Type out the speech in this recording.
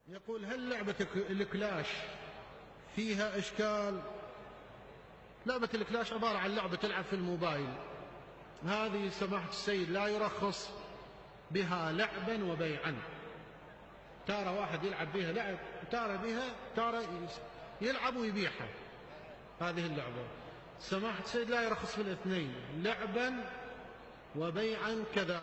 يقول: هل لعبة الكلاش فيها إشكال؟ لعبة الكلاش عبارة عن لعبة تلعب في الموبايل. هذه سماحة السيد لا يرخص بها لعبا وبيعا. تارة واحد يلعب بها لعب، تارة يلعب ويبيعها. هذه اللعبة سماحة السيد لا يرخص في الاثنين، لعبا وبيعا كذا.